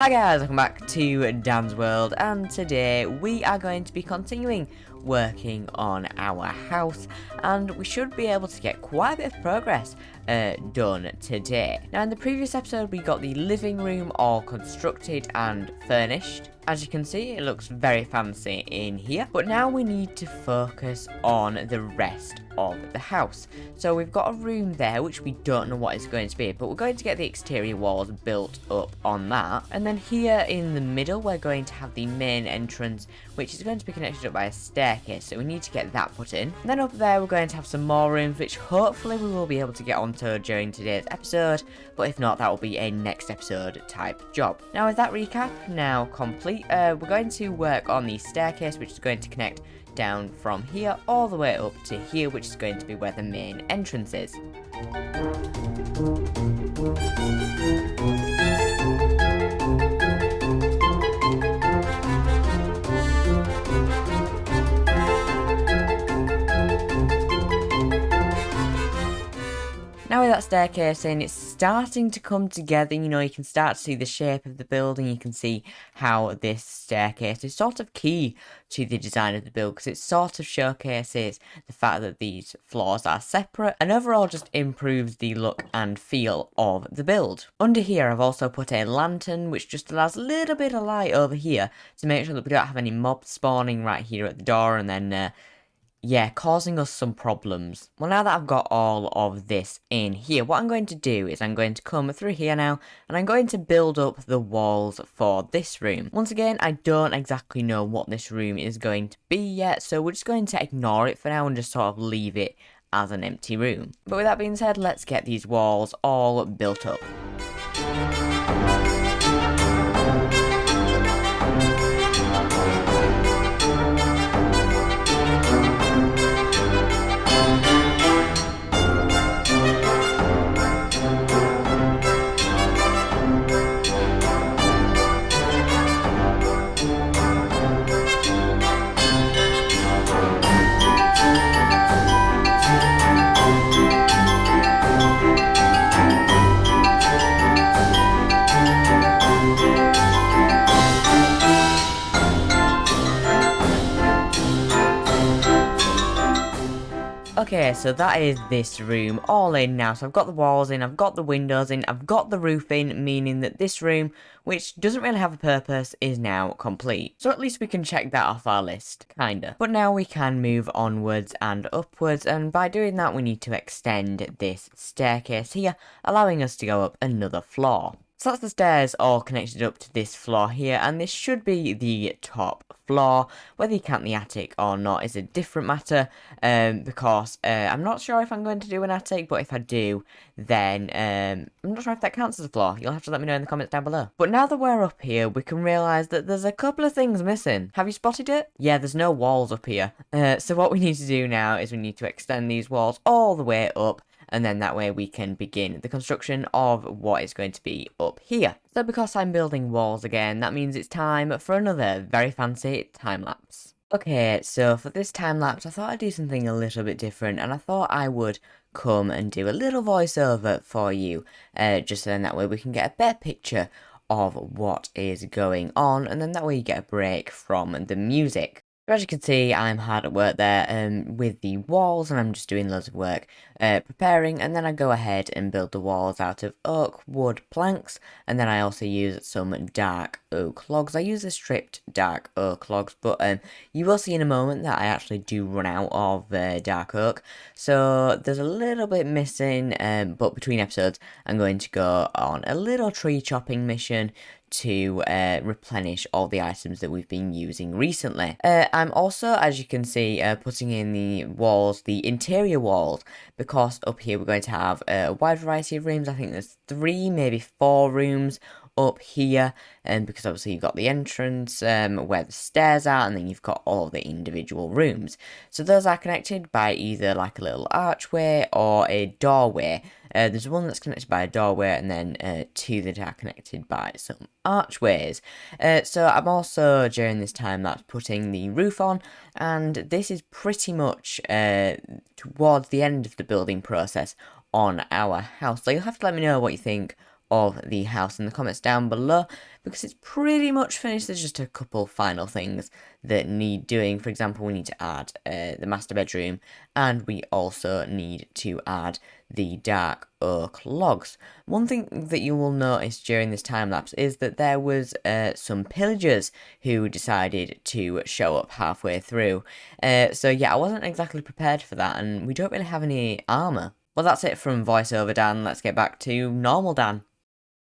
Hi guys, welcome back to Dan's World, and today we are going to be continuing working on our house, and we should be able to get quite a bit of progress done today. Now in the previous episode we got the living room all constructed and furnished. As you can see, it looks very fancy in here, but now we need to focus on the rest of the house. So we've got a room there which we don't know what it's going to be, but we're going to get the exterior walls built up on that. And then here in the middle we're going to have the main entrance, which is going to be connected up by a staircase, so we need to get that put in. And then up there we're going to have some more rooms, which hopefully we will be able to get onto during today's episode, but if not, that will be a next episode type job. Now with that recap now complete, we're going to work on the staircase, which is going to connect down from here all the way up to here, which is going to be where the main entrance is. Now with that staircase in, it's starting to come together. You know, you can start to see the shape of the building. You can see how this staircase is sort of key to the design of the build, because it sort of showcases the fact that these floors are separate and overall just improves the look and feel of the build. Under here I've also put a lantern, which just allows a little bit of light over here to make sure that we don't have any mobs spawning right here at the door and then causing us some problems. Well, now that I've got all of this in here, what I'm going to do is I'm going to come through here now, and I'm going to build up the walls for this room. Once again, I don't exactly know what this room is going to be yet, so we're just going to ignore it for now and just sort of leave it as an empty room. But with that being said, let's get these walls all built up. Okay, so that is this room all in now. So I've got the walls in, I've got the windows in, I've got the roof in, meaning that this room, which doesn't really have a purpose, is now complete. So at least we can check that off our list, kinda. But now we can move onwards and upwards, and by doing that we need to extend this staircase here, allowing us to go up another floor. So that's the stairs all connected up to this floor here, and this should be the top floor. Whether you count the attic or not is a different matter, because I'm not sure if I'm going to do an attic, but if I do, then I'm not sure if that counts as a floor. You'll have to let me know in the comments down below. But now that we're up here, we can realise that there's a couple of things missing. Have you spotted it? Yeah, there's no walls up here. So what we need to do now is we need to extend these walls all the way up, and then that way we can begin the construction of what is going to be up here. So because I'm building walls again, that means it's time for another very fancy time lapse. Okay, so for this time lapse, I thought I'd do something a little bit different, and I thought I would come and do a little voiceover for you, just so then that way we can get a better picture of what is going on, and then that way you get a break from the music. As you can see, I'm hard at work there with the walls, and I'm just doing loads of work preparing, and then I go ahead and build the walls out of oak wood planks, and then I also use some dark oak logs. I use the stripped dark oak logs, but you will see in a moment that I actually do run out of dark oak, so there's a little bit missing, but between episodes I'm going to go on a little tree chopping mission to replenish all the items that we've been using recently. I'm also, as you can see, putting in the walls, the interior walls, because up here we're going to have a wide variety of rooms. I think there's 3, maybe 4 rooms up here, and because obviously you've got the entrance where the stairs are, and then you've got all of the individual rooms. So those are connected by either like a little archway or a doorway. There's one that's connected by a doorway, and then 2 that are connected by some archways. So I'm also, during this time lapse, putting the roof on, and this is pretty much towards the end of the building process on our house. So you'll have to let me know what you think of the house in the comments down below, because it's pretty much finished. There's just a couple final things that need doing. For example, we need to add the master bedroom, and we also need to add the dark oak logs. One thing that you will notice during this time lapse is that there was some pillagers who decided to show up halfway through. So yeah, I wasn't exactly prepared for that, and we don't really have any armor. Well, that's it from voiceover Dan. Let's get back to normal Dan.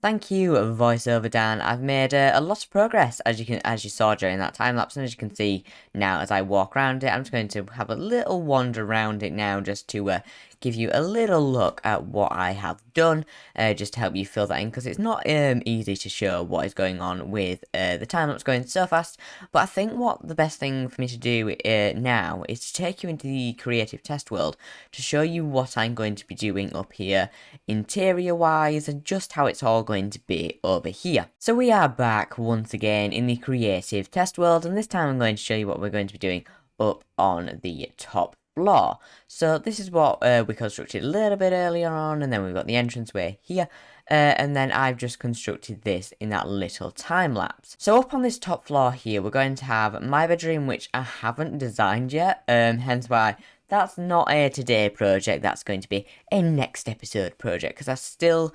Thank you, voiceover Dan. I've made a lot of progress, as you saw during that time lapse, and as you can see now as I walk around it, I'm just going to have a little wander around it now, just to give you a little look at what I have done, just to help you fill that in, because it's not easy to show what is going on with the time lapse going so fast. But I think what the best thing for me to do now is to take you into the creative test world to show you what I'm going to be doing up here, interior wise, and just how it's all going to be over here. So we are back once again in the creative test world, and this time I'm going to show you what we're going to be doing up on the top floor. So this is what we constructed a little bit earlier on, and then we've got the entranceway here. And then I've just constructed this in that little time lapse. So up on this top floor here, we're going to have my bedroom, which I haven't designed yet, hence why that's not a today project. That's going to be a next episode project, because I still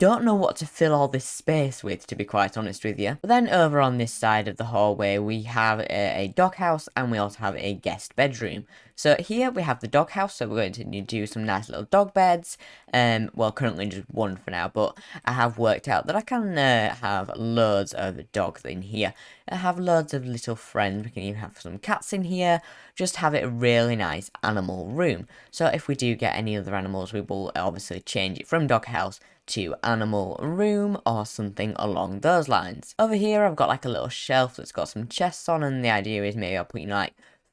don't know what to fill all this space with, to be quite honest with you. But then over on this side of the hallway, we have a doghouse, and we also have a guest bedroom. So here we have the doghouse, so we're going to need to do some nice little dog beds. Well, currently just one for now, but I have worked out that I can have loads of dogs in here. I have loads of little friends. We can even have some cats in here. Just have it a really nice animal room. So if we do get any other animals, we will obviously change it from doghouse to animal room or something along those lines. Over here I've got like a little shelf that's got some chests on, and the idea is maybe I'll put like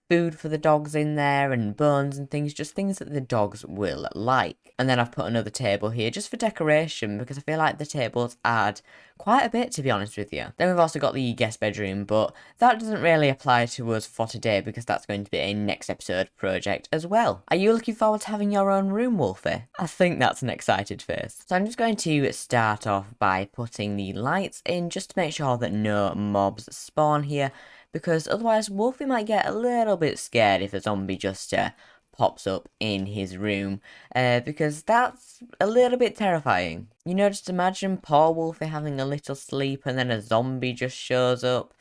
food for the dogs in there and bones and things, just things that the dogs will like. And then I've put another table here just for decoration, because I feel like the tables add quite a bit, to be honest with you. Then we've also got the guest bedroom, but that doesn't really apply to us for today, because that's going to be a next episode project as well. Are you looking forward to having your own room, Wolfie? I think that's an excited face. So I'm just going to start off by putting the lights in, just to make sure that no mobs spawn here, because otherwise Wolfie might get a little bit scared if a zombie just pops up in his room, because that's a little bit terrifying. You know, just imagine poor Wolfie having a little sleep and then a zombie just shows up.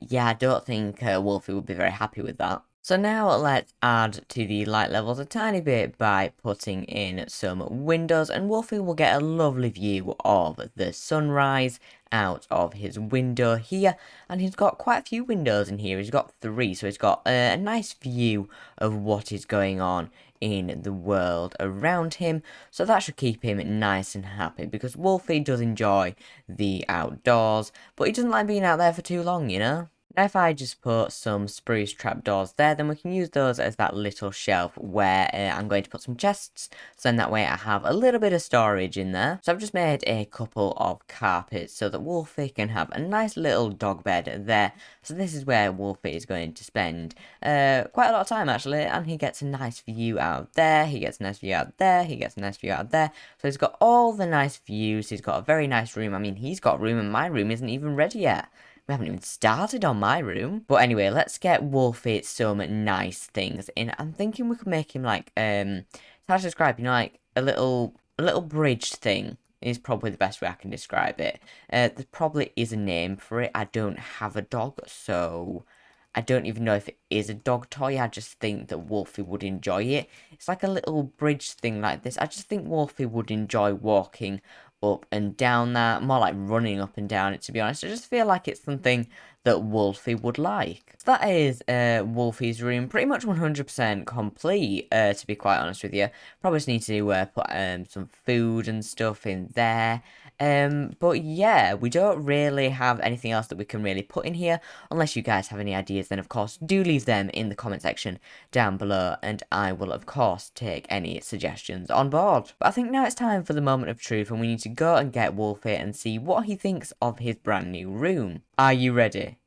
Yeah, I don't think Wolfie would be very happy with that. So now let's add to the light levels a tiny bit by putting in some windows, and Wolfie will get a lovely view of the sunrise out of his window here. And he's got quite a few windows in here. He's got 3, so he's got a nice view of what is going on in the world around him. So that should keep him nice and happy, because Wolfie does enjoy the outdoors, but he doesn't like being out there for too long, you know? Now if I just put some spruce trapdoors there, then we can use those as that little shelf where I'm going to put some chests, so then that way I have a little bit of storage in there. So I've just made a couple of carpets so that Wolfie can have a nice little dog bed there. So this is where Wolfie is going to spend quite a lot of time actually, and he gets a nice view out there, he gets a nice view out there, he gets a nice view out there. So he's got all the nice views, he's got a very nice room. I mean, he's got room and my room isn't even ready yet. We haven't even started on my room. But anyway, let's get Wolfie some nice things in. I'm thinking we could make him like, how to describe, you know, like a little bridge thing is probably the best way I can describe it. There probably is a name for it. I don't have a dog, so I don't even know if it is a dog toy. I just think that Wolfie would enjoy it. It's like a little bridge thing like this. I just think Wolfie would enjoy walking up and down that, more like running up and down it, to be honest. I just feel like it's something that Wolfie would like. So that is Wolfie's room, pretty much 100% complete, to be quite honest with you. Probably just need to put some food and stuff in there. But yeah, we don't really have anything else that we can really put in here. Unless you guys have any ideas, then of course do leave them in the comment section down below, and I will of course take any suggestions on board. But I think now it's time for the moment of truth, and we need to go and get Wolfie and see what he thinks of his brand new room. Are you ready?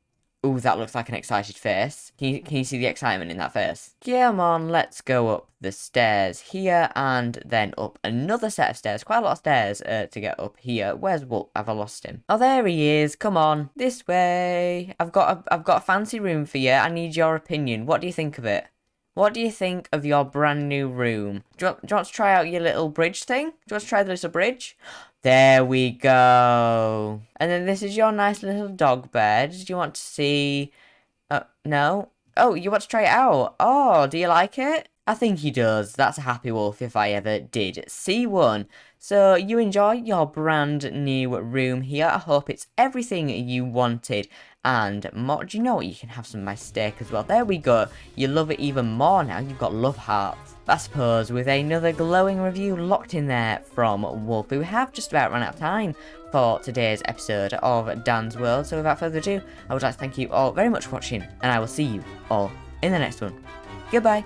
Ooh, that looks like an excited face. Can you see the excitement in that face? Come on, let's go up the stairs here and then up another set of stairs. Quite a lot of stairs to get up here. Where's Wolf? Have I lost him? Oh, there he is. Come on, this way. I've got a fancy room for you. I need your opinion. What do you think of it? What do you think of your brand new room? Do you want to try out your little bridge thing? Do you want to try the little bridge? There we go. And then this is your nice little dog bed. Do you want to see... no? Oh, you want to try it out? Oh, do you like it? I think he does. That's a happy wolf if I ever did see one. So you enjoy your brand new room here. I hope it's everything you wanted and more. Do you know what? You can have some nice steak as well. There we go. You love it even more now. You've got love hearts. But I suppose with another glowing review locked in there from Wolfy, we have just about run out of time for today's episode of Dan's World. So without further ado, I would like to thank you all very much for watching, and I will see you all in the next one. Goodbye.